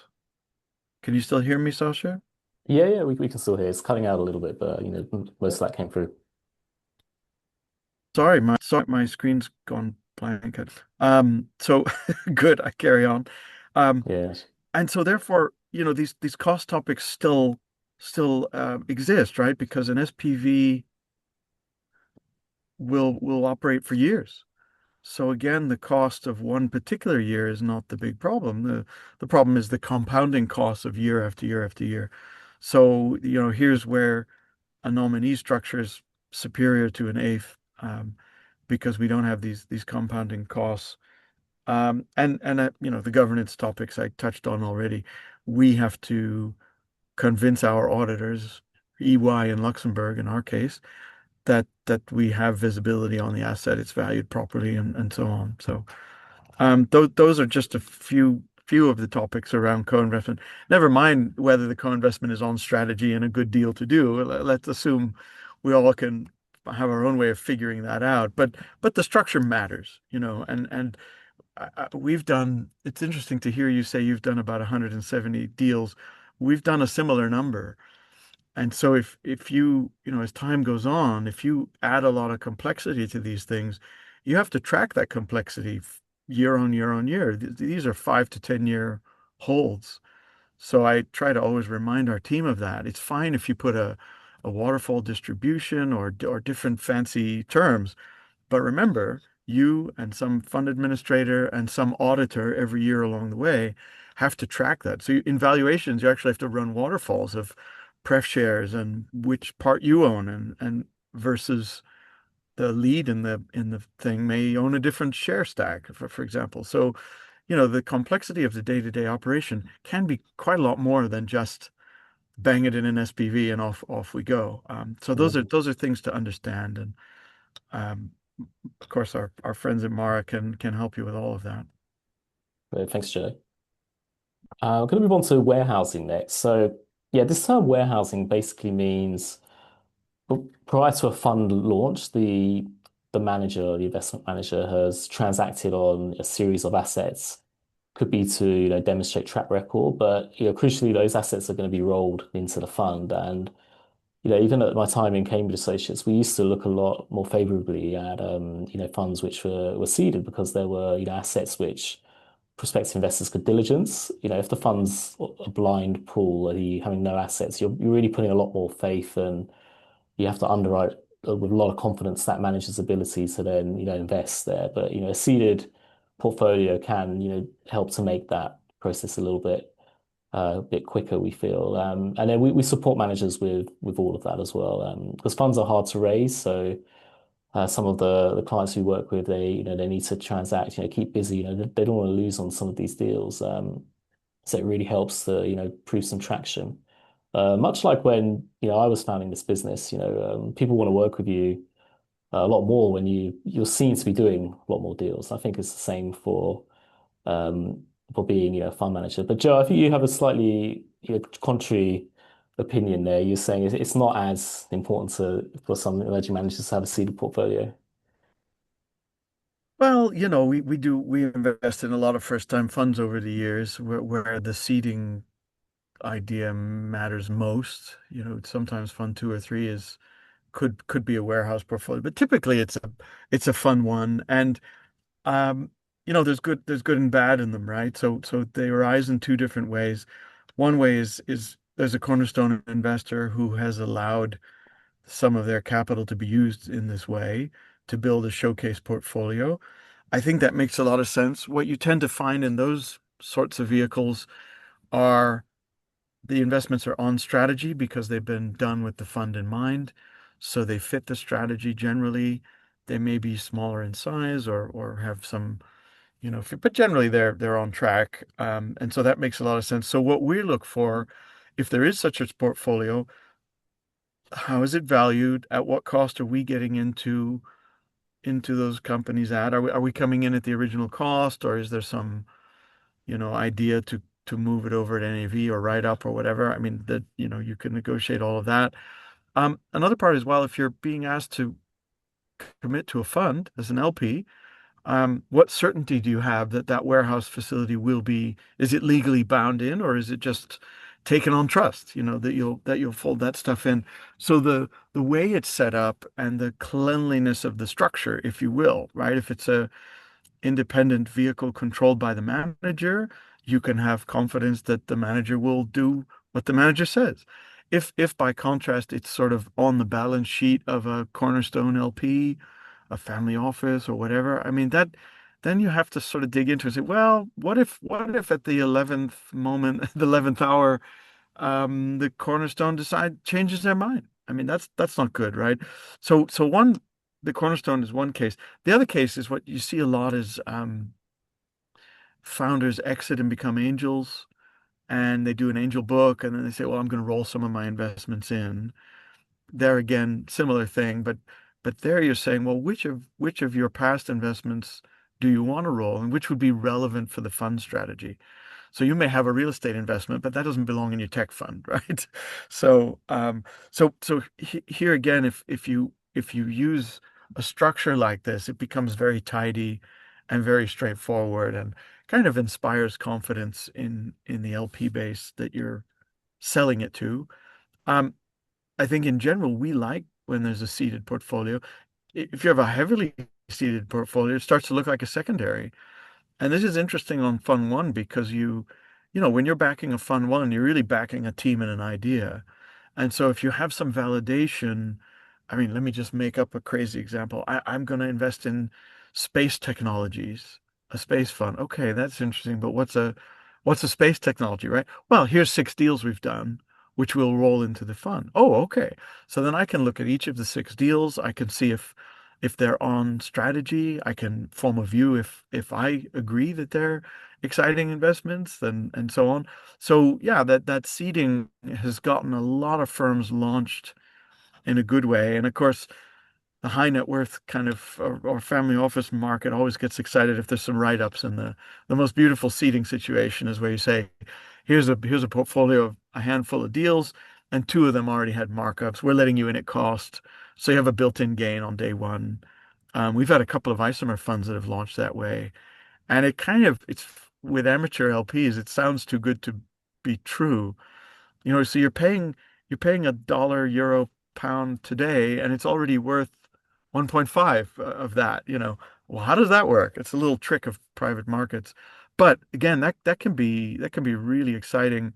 B: Can you still hear me, Sasha?
A: Yeah, yeah, we can still hear. It's cutting out a little bit, but most of that came through.
B: Sorry, my screen's gone blank. So good, I carry on. Um,
A: Yeah.
B: and so therefore, these cost topics still exist, right? Because an SPV will operate for years. So again, the cost of one particular year is not the big problem. The problem is the compounding costs of year after year after year. So, here's where a nominee structure is superior to an eighth, because we don't have these compounding costs. And the governance topics I touched on already. We have to convince our auditors, EY in Luxembourg in our case, that we have visibility on the asset, it's valued properly, and so on. So those are just a few of the topics around co-investment. Never mind whether the co-investment is on strategy and a good deal to do. Let's assume we all can have our own way of figuring that out. But the structure matters, and we've done. It's interesting to hear you say you've done about 170 deals. We've done a similar number. And so if as time goes on, if you add a lot of complexity to these things, you have to track that complexity year on year on year. These are 5 to 10 year holds. So I try to always remind our team of that. It's fine if you put a waterfall distribution or different fancy terms, but remember, you and some fund administrator and some auditor every year along the way have to track that. So in valuations, you actually have to run waterfalls of pref shares and which part you own, and versus the lead in the thing may own a different share stack, for example. So, the complexity of the day-to-day operation can be quite a lot more than just bang it in an SPV and off we go. So those are
A: Mhm.
B: those are things to understand, and um, of course, our friends at Mara can help you with all of that.
A: Great. Thanks, Joe. I'm going to move on to warehousing next. So, yeah, this term warehousing basically means prior to a fund launch, the manager, the investment manager, has transacted on a series of assets. Could be to demonstrate track record, but crucially, those assets are going to be rolled into the fund. And even at my time in Cambridge Associates, we used to look a lot more favorably at funds which were seeded because there were assets which prospective investors could diligence. If the fund's a blind pool and you having no assets, you're really putting a lot more faith, and you have to underwrite with a lot of confidence that manager's ability to then invest there. But a seeded portfolio can help to make that process a bit quicker, we feel. And then we support managers with all of that as well. Because funds are hard to raise, so Some of the clients we work with, they need to transact, keep busy, they don't want to lose on some of these deals. So it really helps to, prove some traction. Much like when, I was founding this business, people want to work with you a lot more when you're seen to be doing a lot more deals. I think it's the same for being, a fund manager. But Joe, I think you have a slightly, contrary opinion there. You're saying it's not as important for some emerging managers to have a seeded portfolio.
B: Well, we invest in a lot of first-time funds over the years where the seeding idea matters most. Sometimes fund two or three is could be a warehouse portfolio, but typically it's a fun one. And um, there's good and bad in them, right? So they arise in two different ways. One way is there's a cornerstone investor who has allowed some of their capital to be used in this way to build a showcase portfolio. I think that makes a lot of sense. What you tend to find in those sorts of vehicles are the investments are on strategy because they've been done with the fund in mind. So they fit the strategy generally. They may be smaller in size or have some, but generally they're on track. And so that makes a lot of sense. So what we look for, if there is such a portfolio, how is it valued? At what cost are we getting into those companies at? Are we coming in at the original cost, or is there some, idea to move it over at NAV or write up or whatever? I mean, that, you can negotiate all of that. Another part is, well, if you're being asked to commit to a fund as an LP, what certainty do you have that that warehouse facility is it legally bound in, or is it just taken on trust, that you'll fold that stuff in? So the way it's set up and the cleanliness of the structure, if you will, right? If it's a independent vehicle controlled by the manager, you can have confidence that the manager will do what the manager says. If by contrast it's sort of on the balance sheet of a cornerstone LP, a family office or whatever, I mean that then you have to sort of dig into it and say, well, what if at the 11th moment, the 11th hour, the cornerstone changes their mind? I mean, that's not good, right? So the cornerstone is one case. The other case is what you see a lot is founders exit and become angels, and they do an angel book, and then they say, well, I'm going to roll some of my investments in. There again, similar thing, but there you're saying, well, which of your past investments do you want to roll, and which would be relevant for the fund strategy? So you may have a real estate investment, but that doesn't belong in your tech fund, right? So here again, if you use a structure like this, it becomes very tidy and very straightforward, and kind of inspires confidence in the LP base that you're selling it to. Um, I think in general, we like when there's a seeded portfolio. If you have a heavily seeded portfolio, it starts to look like a secondary. And this is interesting on Fund One because when you're backing a Fund One, you're really backing a team and an idea. And so if you have some validation, I mean, let me just make up a crazy example. I'm going to invest in space technologies, a space fund. Okay, that's interesting, but what's a space technology, right? Well, here's 6 deals we've done, which will roll into the fund. Oh, okay. So then I can look at each of the 6 deals. I can see if they're on strategy. I can form a view if I agree that they're exciting investments, and so on. So yeah, that seeding has gotten a lot of firms launched in a good way. And of course, the high net worth kind of or family office market always gets excited if there's some write-ups. And the most beautiful seeding situation is where you say, here's a portfolio of a handful of deals, and two of them already had markups. We're letting you in at cost, so you have a built-in gain on day one. We've had a couple of Isomer funds that have launched that way, and it's with amateur LPs, it sounds too good to be true. So you're paying a dollar, euro, pound today, and it's already worth 1.5 of that. Well, how does that work? It's a little trick of private markets. But again, that can be really exciting.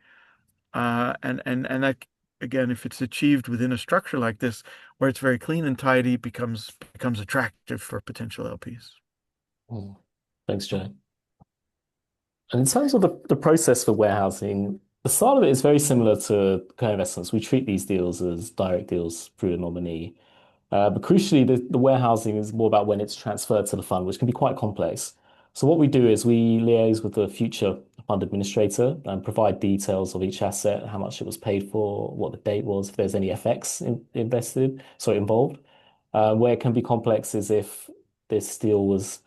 B: And that, again, if it's achieved within a structure like this, where it's very clean and tidy, becomes attractive for potential LPs.
A: Mm. Thanks, Joe. And in terms of the process for warehousing, the start of it is very similar to co-investments. We treat these deals as direct deals through a nominee. But crucially, the warehousing is more about when it's transferred to the fund, which can be quite complex. So what we do is we liaise with the future fund administrator and provide details of each asset, how much it was paid for, what the date was, if there's any FX involved. Where it can be complex is if this deal was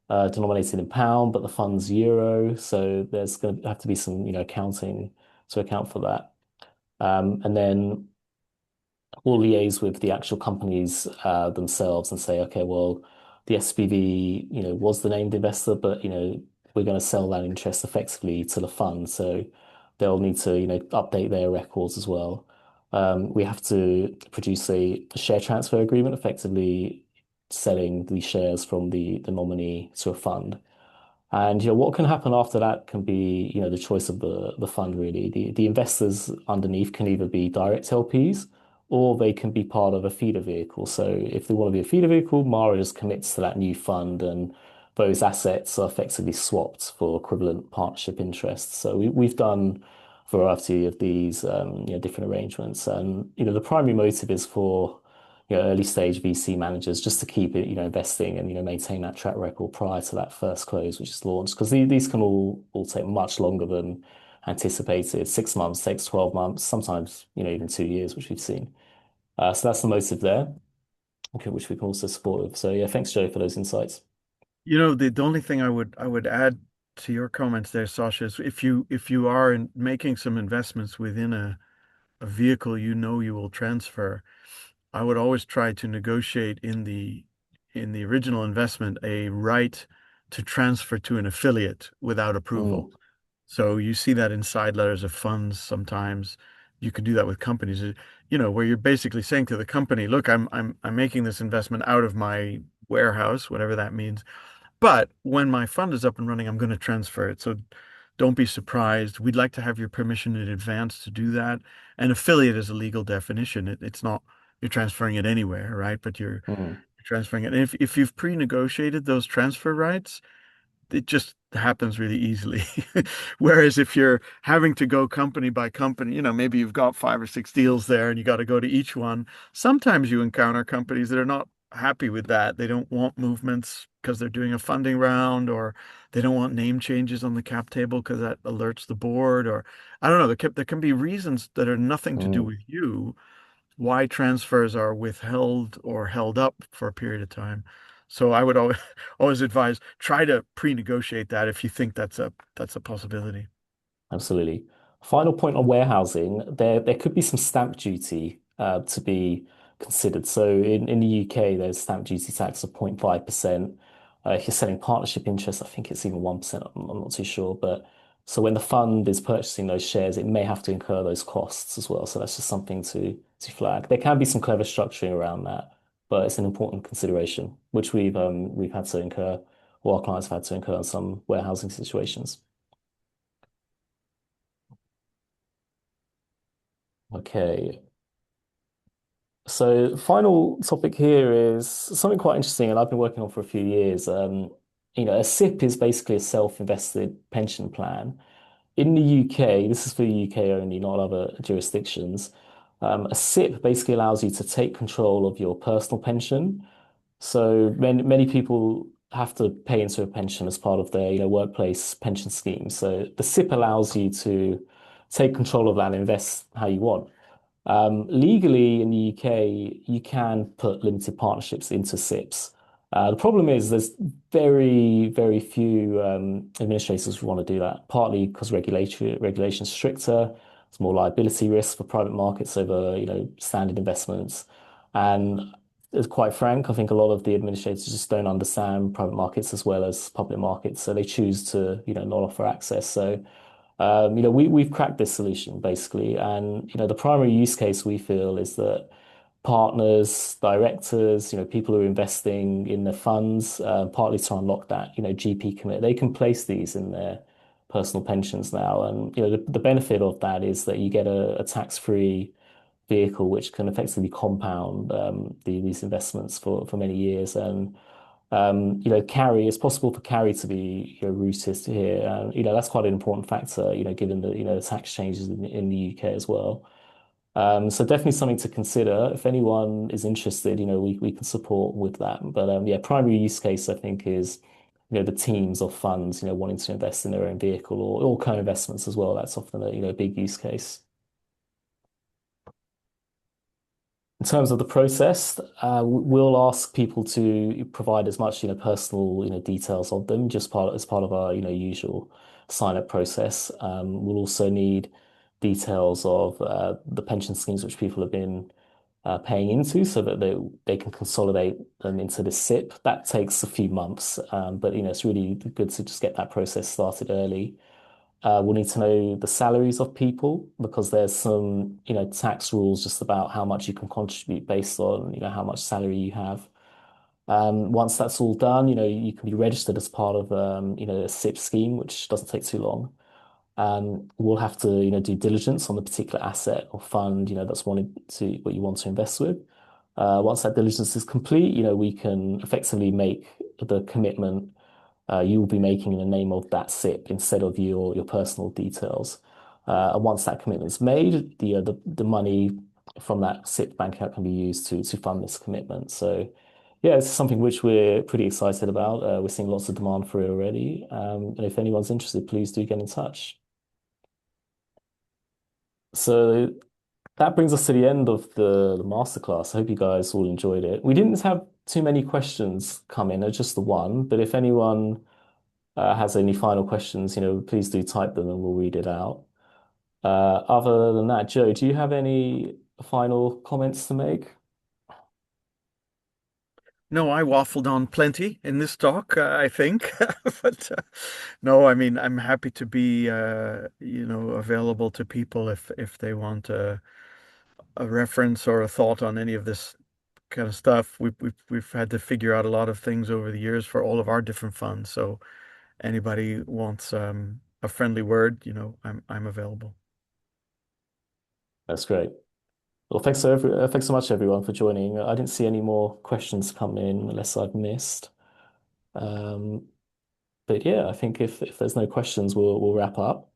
A: denominated in pound, but the fund's euro, so there's going to have to be some, accounting to account for that. And then we'll liaise with the actual companies themselves and say, okay, well, the SPV, was the named investor, but we're going to sell that interest effectively to the fund, so they'll need to, update their records as well. We have to produce a share transfer agreement, effectively selling the shares from the nominee to a fund. And what can happen after that can be the choice of the fund really. The investors underneath can either be direct LPs or they can be part of a feeder vehicle. So if they want to be a feeder vehicle, Mara just commits to that new fund and those assets are effectively swapped for equivalent partnership interests. So we've done a variety of these different arrangements. And the primary motive is for early stage VC managers just to keep it, investing and, maintain that track record prior to that first close, which is launched. Because these can all take much longer than anticipated. 6 months takes 12 months, sometimes, even 2 years, which we've seen. So that's the motive there, okay, which we can also support with. So yeah, thanks, Joe, for those insights.
B: The only thing I would add to your comments there, Sasha, is if you are making some investments within a vehicle you know you will transfer, I would always try to negotiate in the original investment a right to transfer to an affiliate without approval.
A: Mm,
B: So you see that in side letters of funds sometimes. You can do that with companies, where you're basically saying to the company, look, I'm making this investment out of my warehouse, whatever that means. But when my fund is up and running, I'm going to transfer it. So don't be surprised. We'd like to have your permission in advance to do that. An affiliate is a legal definition. It's not you're transferring it anywhere, right? But you're
A: mm,
B: transferring it. And if you've pre-negotiated those transfer rights, it just happens really easily. Whereas if you're having to go company by company, maybe you've got 5 or 6 deals there and you got to go to each one. Sometimes you encounter companies that are not happy with that. They don't want movements because they're doing a funding round, or they don't want name changes on the cap table because that alerts the board, or I don't know. There can be reasons that are nothing to do
A: mm.
B: with you why transfers are withheld or held up for a period of time. So I would always always advise try to pre-negotiate that if you think that's a possibility.
A: Absolutely. Final point on warehousing, there could be some stamp duty to be considered. So in the UK, there's stamp duty tax of 0.5%. If you're selling partnership interest, I think it's even 1%. I'm not too sure. But so when the fund is purchasing those shares, it may have to incur those costs as well. So that's just something to flag. There can be some clever structuring around that, but it's an important consideration, which we've had to incur, or our clients have had to incur in some warehousing situations. Okay. So, final topic here is something quite interesting, and I've been working on for a few years. A SIP is basically a self-invested pension plan. In the UK, this is for the UK only, not other jurisdictions. A SIP basically allows you to take control of your personal pension. So many people have to pay into a pension as part of their, workplace pension scheme. So the SIP allows you to take control of that and invest how you want. Legally in the UK, you can put limited partnerships into SIPs. The problem is there's very, very few administrators who want to do that, partly because regulation's stricter, there's more liability risk for private markets over, standard investments. And it's quite frank, I think a lot of the administrators just don't understand private markets as well as public markets, so they choose to, not offer access. So we've cracked this solution basically, and the primary use case we feel is that partners, directors, people who are investing in their funds, partly to unlock that, GP commit, they can place these in their personal pensions now, and the benefit of that is that you get a tax-free vehicle which can effectively compound these investments for many years. And carry, it's possible for carry to be, rooted here. And, that's quite an important factor, given the, the tax changes in the UK as well. So definitely something to consider. If anyone is interested, we can support with that. But yeah, primary use case I think is, the teams of funds, wanting to invest in their own vehicle or co-investments as well. That's often a, big use case. In terms of the process, we'll ask people to provide as much, personal, details of them, just as part of our, usual sign-up process. We'll also need details of the pension schemes which people have been paying into, so that they can consolidate them into the SIP. That takes a few months, but it's really good to just get that process started early. We'll need to know the salaries of people because there's some, tax rules just about how much you can contribute based on, how much salary you have. Once that's all done, you can be registered as part of, a SIP scheme, which doesn't take too long. We'll have to, do diligence on the particular asset or fund, that's what you want to invest with. Once that diligence is complete, we can effectively make the commitment you will be making in the name of that SIP instead of your personal details. And once that commitment is made, the money from that SIP bank account can be used to fund this commitment. So yeah, it's something which we're pretty excited about. We're seeing lots of demand for it already. And if anyone's interested, please do get in touch. So that brings us to the end of the masterclass. I hope you guys all enjoyed it. We didn't have too many questions come in, just the one, but if anyone has any final questions, please do type them and we'll read it out. Other than that, Joe, do you have any final comments to make?
B: No, I waffled on plenty in this talk, I think. But no, I mean, I'm happy to be, available to people if they want a reference or a thought on any of this kind of stuff. We've had to figure out a lot of things over the years for all of our different funds. So anybody wants a friendly word, I'm available.
A: That's great. Well, thanks so much, everyone, for joining. I didn't see any more questions come in unless I've missed. Um, but yeah, I think if there's no questions, we'll wrap up.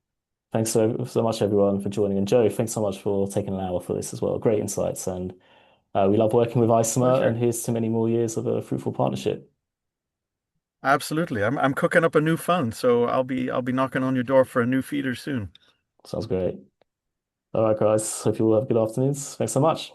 A: Thanks so much, everyone, for joining. And Joe, thanks so much for taking an hour for this as well. Great insights, and we love working with Isomer. And
B: Pleasure.
A: here's to many more years of a fruitful partnership.
B: Absolutely. I'm cooking up a new fund, so I'll be knocking on your door for a new feeder soon.
A: Sounds great. All right, guys. Hope you all have good afternoons. Thanks so much.